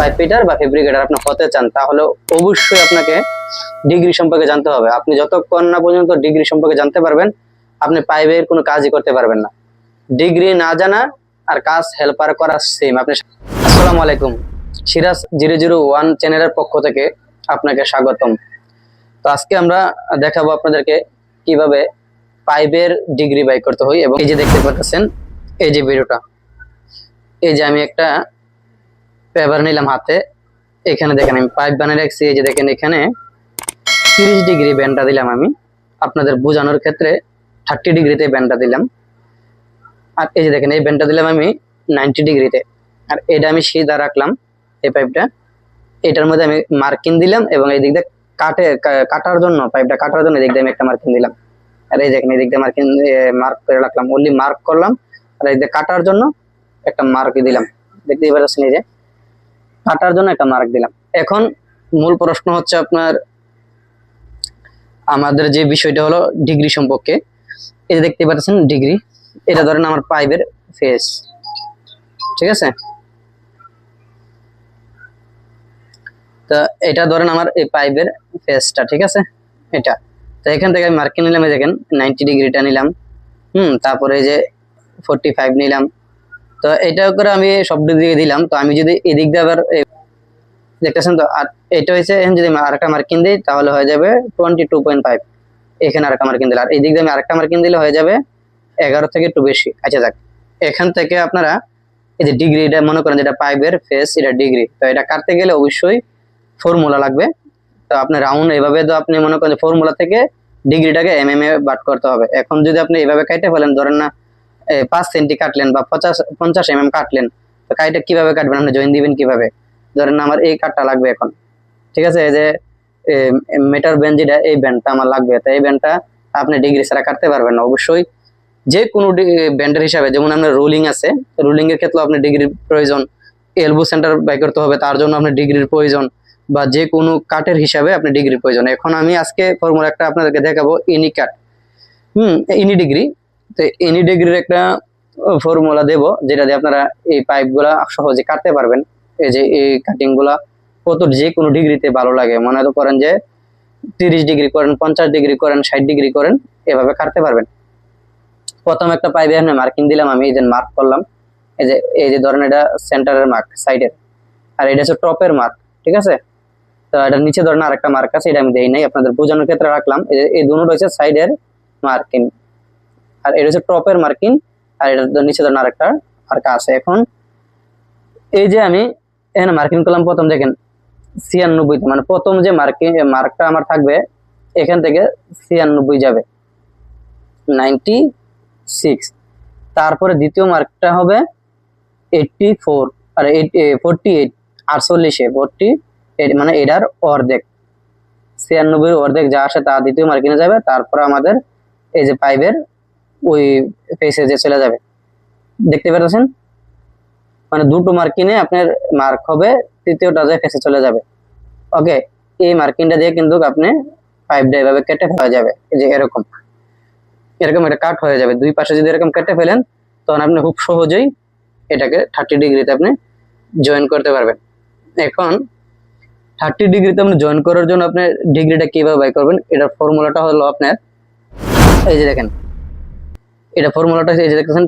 Pipe fitter বা fabricator আপনি হতে চান, তাহলে অবশ্যই আপনাকে ডিগ্রি সম্পর্কে জানতে হবে। আপনি যতক্ষণ না পর্যন্ত ডিগ্রি সম্পর্কে জানতে পারবেন, আপনি পাইপের কোনো কাজই করতে পারবেন না। ডিগ্রি না জানা আর কাজ হেল্পার করা সেম। আপনি আসসালামু আলাইকুম, সিরাজ 001 চ্যানেলের পক্ষ থেকে আপনাকে স্বাগতম। তো আজকে আমরা দেখাবো আপনাদেরকে কিভাবে পাইপের ডিগ্রি বাই করতে হয়। এবং এই যে দেখতে পাচ্ছেন, এই যে ভিডিওটা, এই যে আমি একটা পেপার নিলাম হাতে, এখানে দেখেন আমি পাইপ বানিয়ে রাখছি। এই যে দেখেন এখানে 30 ডিগ্রি ব্যান্ডটা দিলাম আমি আপনাদের বোঝানোর ক্ষেত্রে, 30 ডিগ্রিতে ব্যান্ডটা দিলাম। আর এই যে দেখেন এই ব্যান্ডটা দিলাম আমি 90 ডিগ্রিতে। আর এটা আমি সিধা রাখলাম এই পাইপটা, এটার মধ্যে আমি মার্কিং দিলাম এবং এই দিক দিয়ে কাটার জন্য, পাইপটা কাটার জন্য এই দিক দিয়ে আমি একটা মার্কিং দিলাম। আর এই দেখেন এই দিক দিয়ে মার্কিং মার্ক করে রাখলাম, ওনলি মার্ক করলাম। আর এই দিকে কাটার জন্য একটা মার্ক দিলাম, দেখতেই পাচ্ছেন এই যে কাটার জন্য একটা মার্ক দিলাম। এখন মূল প্রশ্ন হচ্ছে আপনার, আমাদের যে বিষয়টা হলো ডিগ্রি সম্পর্কে। এই যে দেখতে পাচ্ছেন ডিগ্রি, এটা ধরেন আমার পাইপের ফেস, ঠিক আছে? তো এটা ধরেন আমার এই পাইপের ফেসটা, ঠিক আছে? এটা তো এখান থেকে আমি মার্কিং নিলাম, এই দেখেন 90 ডিগ্রিটা নিলাম, তারপরে এই যে 45 নিলাম। তো এটা করে আমি সব দিকে দিলাম। তো আমি যদি এদিক দিয়ে আবার দেখতেছেন তো, আর এটা হয়েছে, যদি আরেকটা মার্কিং দিই তাহলে হয়ে যাবে 22.5। এখানে আরেকটা মার্কিং দিলে, আর এই দিক দিয়ে আমি আরেকটা মার্কিং দিলে হয়ে যাবে 11 থেকে একটু বেশি। আচ্ছা যাক, এখান থেকে আপনারা এই যে ডিগ্রি, এটা মনে করেন যেটা পাইপের ফেস, এটা ডিগ্রি। তো এটা কাটতে গেলে অবশ্যই ফর্মুলা লাগবে। তো আপনি রাউন্ড এভাবে, তো আপনি মনে করেন ফর্মুলা থেকে ডিগ্রিটাকে এম এ বাট করতে হবে। এখন যদি আপনি এইভাবে কাটে ফেলেন, ধরেন না 5 সেন্টি কাটলেন বা 50 কাটলেন, তো কাইটা কিভাবে কাটবেন, আপনি জয়েন দিবেন কিভাবে? ধরেন আমার এই কাটটা লাগবে এখন, ঠিক আছে? এই যে মেটার ব্যান্ড, যেটা এই ব্যান্ডটা আমার লাগবে, তো এই ব্যান্ডটা আপনি ডিগ্রি ছাড়া কাটতে পারবেন না। অবশ্যই যে কোনো ব্যান্ডের হিসাবে, যেমন আপনার রোলিং আছে, রোলিং এর ক্ষেত্রে আপনি ডিগ্রির প্রয়োজন। এলবো সেন্টার বাই করতে হবে, তার জন্য আপনার ডিগ্রির প্রয়োজন। বা যে কোনো কাটের হিসাবে আপনি ডিগ্রির প্রয়োজন। এখন আমি আজকে ফর্মুলা একটা আপনাদেরকে দেখাবো, ইনি কাট, ইনি ডিগ্রি। তো ইনি ডিগ্রির একটা ফর্মুলা দেব, যেটা দিয়ে আপনারা এই পাইপগুলা সহজে কাটতে পারবেন। এই যে এই কাটিং গুলা কত যে কোনো ডিগ্রিতে ভালো লাগে, মনে করেন যে 30 ডিগ্রি করেন, 50 ডিগ্রি করেন, 60 ডিগ্রি করেন, এভাবে কাটতে পারবেন। প্রথম একটা পাইপে আমি মার্কিং দিলাম, আমি এই যে মার্ক করলাম, এই যে ধরেন এটা সেন্টারের মার্ক সাইডের, আর এটা হচ্ছে টপের মার্ক, ঠিক আছে? তো এটার নিচে ধরেন আরেকটা মার্ক আছে, এটা আমি দেই নাই, আপনাদের বোঝানোর ক্ষেত্রে রাখলাম। এই দুটো হচ্ছে সাইডের মার্কিং, আর এটা হচ্ছে টপের মার্কিং, আর এটার নিচে ধরেন আরেকটা মার্ক আছে। এখন এই যে আমি এখানে মার্কিং করলাম, প্রথম দেখেন 96, মানে প্রথম যে মার্কটা আমার থাকবে, এখান থেকে 96 যাবে 96। তারপরে দ্বিতীয় মার্কটা হবে 84, আর 48, 48-এ 48, মানে এটার অর্ধেক, 96-এর অর্ধেক যা আসে তা দ্বিতীয় মার্কিনে যাবে। তারপর আমাদের এই যে পাইপের ওই ফেসে যে চলে যাবে, দেখতে পাচ্ছেন? মানে দুটো মার্কিনে আপনার মার্ক হবে, তৃতীয়টা যে ফেসে চলে যাবে। ওকে, এই মার্কিংটা দিয়ে কিন্তু আপনি পাইপটা এভাবে কেটে ফেলা যাবে। এই যে এরকম এরকম একটা কাট হয়ে যাবে। দুই পাশে যদি এরকম কেটে ফেলেন, তখন আপনি খুব সহজেই এটাকে 30 ডিগ্রিতে আপনি জয়েন করতে পারবেন। এখন 30 ডিগ্রিতে আপনি জয়েন করার জন্য আপনি ডিগ্রিটা কিভাবে বাই করবেন, এটার ফর্মুলাটা হলো আপনার, এই যে দেখেন এটা ফর্মুলাটা, এই যে দেখতেছেন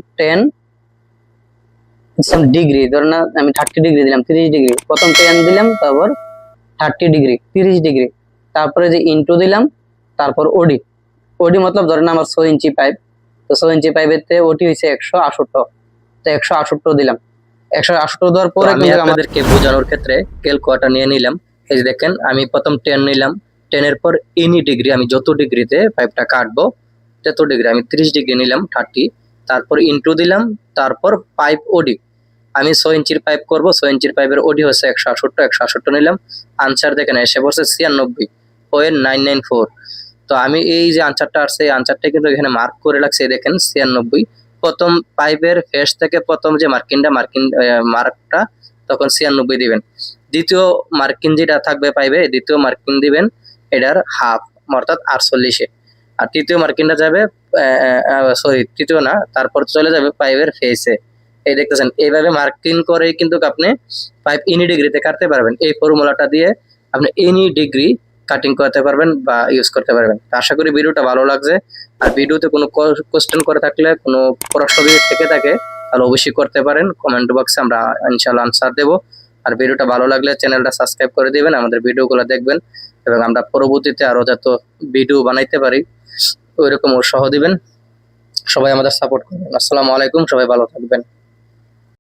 10 ডিগ্রি, ধরেন না আমি 30 ডিগ্রি দিলাম, 30 ডিগ্রি, প্রথম 10 দিলাম, তারপর 30 ডিগ্রি, 30 ডিগ্রি, তারপরে যে ইনটু দিলাম, তারপর ওডি। ওডি মতলব ধরেন আমার 6 ইঞ্চি পাইপ, তো 6 ইঞ্চি পাইপেতে ওটি হয়েছে 168, তো 168 দিলাম। 168 দেওয়ার পরে আমি আপনাদেরকে বোঝানোর ক্ষেত্রে ক্যালকুলেটর নিয়ে নিলাম। এই যে দেখেন আমি প্রথম 10 নিলাম, 10 এর পর এনি ডিগ্রি, আমি যত ডিগ্রিতে পাইপটা কাটবো তত ডিগ্রি, আমি 30 ডিগ্রি নিলাম 30, তারপর ইনটু দিলাম, তারপর পাইপ ওডি। আমি 6 ইঞ্চির পাইপ করব, 6 ইঞ্চির পাইপের ওডি হচ্ছে 168 নিলাম। আনসার দেখেন এসে পড়ছে 96.994। তো আমি এই যে আনসারটা আসছে, এই আনসারটা কিন্তু এখানে মার্ক করে রাখছি, দেখেন 96। প্রথম পাইপের ফেস থেকে প্রথম যে মার্কটা, তখন 96 দিবেন। দ্বিতীয় মার্কিং যেটা থাকবে পাইবে, দ্বিতীয় মার্কিং দিবেন এটার হাফ, অর্থাৎ 48-এ। আর তৃতীয় মার্কিংটা যাবে, তৃতীয় না, তারপর চলে যাবে পাইপের ফেসে, এই দেখতেছেন এইভাবে মার্কিং করে কিন্তু আপনি পাইপ এনি ডিগ্রিতে কাটতে পারবেন। এই ফর্মুলাটা দিয়ে আপনি এনি ডিগ্রি কাটিং করতে পারবেন বা ইউজ করতে পারবেন। আশা করি ভিডিওটা ভালো লাগছে। আর ভিডিওতে কোনো কোশ্চেন করে থাকলে, কোনো প্রশ্ন যদি থেকে থাকে তাহলে অবশ্যই করতে পারেন কমেন্ট বক্সে, আমরা ইনশাআল্লাহ আনসার দেবো। আর ভিডিওটা ভালো লাগলে চ্যানেলটা সাবস্ক্রাইব করে দিবেন, আমাদের ভিডিওগুলো দেখবেন এবং আমরা পরবর্তীতে আরো যত ভিডিও বানাইতে পারি ওইরকম উৎসাহ দিবেন। সবাই আমাদের সাপোর্ট করবেন। আসসালামু আলাইকুম, সবাই ভালো থাকবেন।